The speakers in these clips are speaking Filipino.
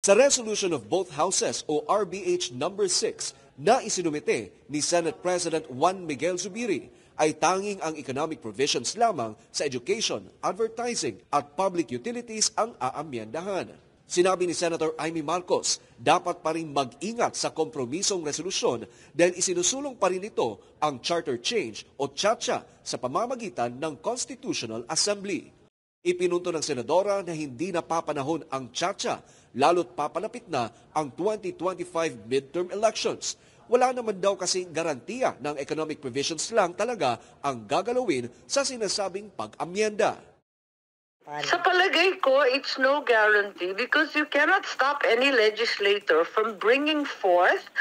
Sa resolution of both houses o RBH number 6 na isinumite ni Senate President Juan Miguel Zubiri ay tanging ang economic provisions lamang sa education, advertising at public utilities ang aamyendahan. Sinabi ni Senator Amy Marcos, dapat pa rin mag-ingat sa kompromisong resolusyon dahil isinusulong pa rin ito ang charter change o CHACHA sa pamamagitan ng Constitutional Assembly. Ipinunto ng Senadora na hindi napapanahon ang CHACHA lalo't papalapit na ang 2025 midterm elections. Wala naman daw kasing garantiya ng economic provisions lang talaga ang gagalawin sa sinasabing pag-amyenda. Sa palagay ko, it's no guarantee because you cannot stop any legislator from bringing forth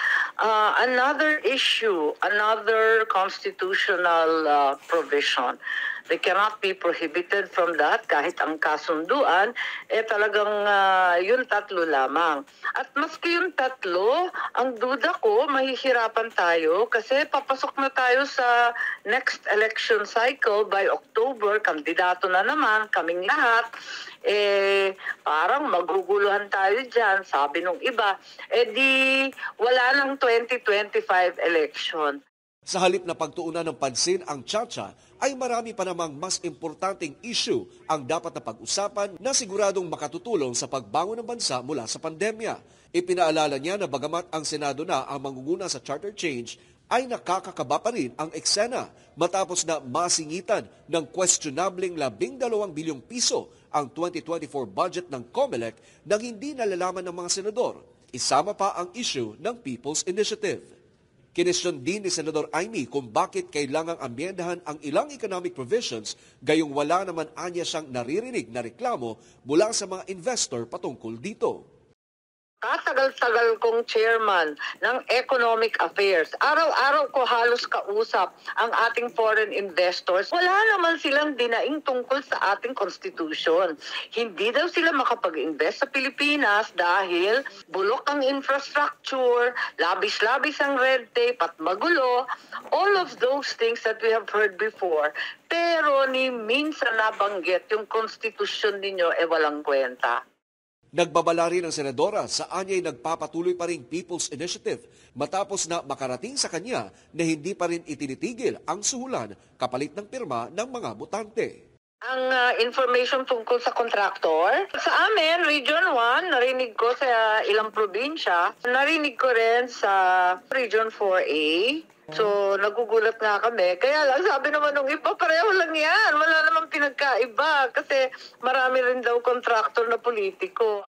another issue, another constitutional provision. They cannot be prohibited from that kahit ang kasunduan, talagang yun tatlo lamang. At maski yung tatlo, ang duda ko, mahihirapan tayo kasi papasok na tayo sa next election cycle by October, kandidato na naman, kaming lahat. Parang maguguluhan tayo dyan, sabi nung iba. Di wala ng 2025 election. Sa halip na pagtuunan ng pansin ang CHACHA, ay marami pa namang mas importanteng issue ang dapat na pag-usapan na siguradong makatutulong sa pagbangon ng bansa mula sa pandemya. Ipinaalala niya na bagamat ang Senado na ang mangunguna sa charter change, ay nakakakaba pa rin ang eksena matapos na masingitan ng questionableng 12 bilyong piso ang 2024 budget ng COMELEC nang hindi nalalaman ng mga senador. Isama pa ang issue ng People's Initiative. Kinestyon din ni Senador Amy kung bakit kailangang amyendahan ang ilang economic provisions gayong wala naman anya siyang naririnig na reklamo mula sa mga investor patungkol dito. Katagal-tagal kong chairman ng Economic Affairs. Araw-araw ko halos kausap ang ating foreign investors. Wala naman silang dinaing tungkol sa ating constitution. Hindi daw sila makapag-invest sa Pilipinas dahil bulok ang infrastructure, labis-labis ang red tape at magulo. All of those things that we have heard before. Pero ni minsan nabanggit yung constitution ninyo walang kwenta. Nagbabala rin ang senadora sa anya'y nagpapatuloy pa rin People's Initiative matapos na makarating sa kanya na hindi pa rin itinitigil ang suhulan kapalit ng pirma ng mga botante. Ang information tungkol sa kontraktor, sa amin, Region 1, narinig ko sa ilang probinsya, narinig ko rin sa Region 4A. So, nagugulat nga kami. Kaya lang, sabi naman nung iba, pareho lang yan. Wala namang pinagkaiba kasi marami rin daw kontraktor na politiko.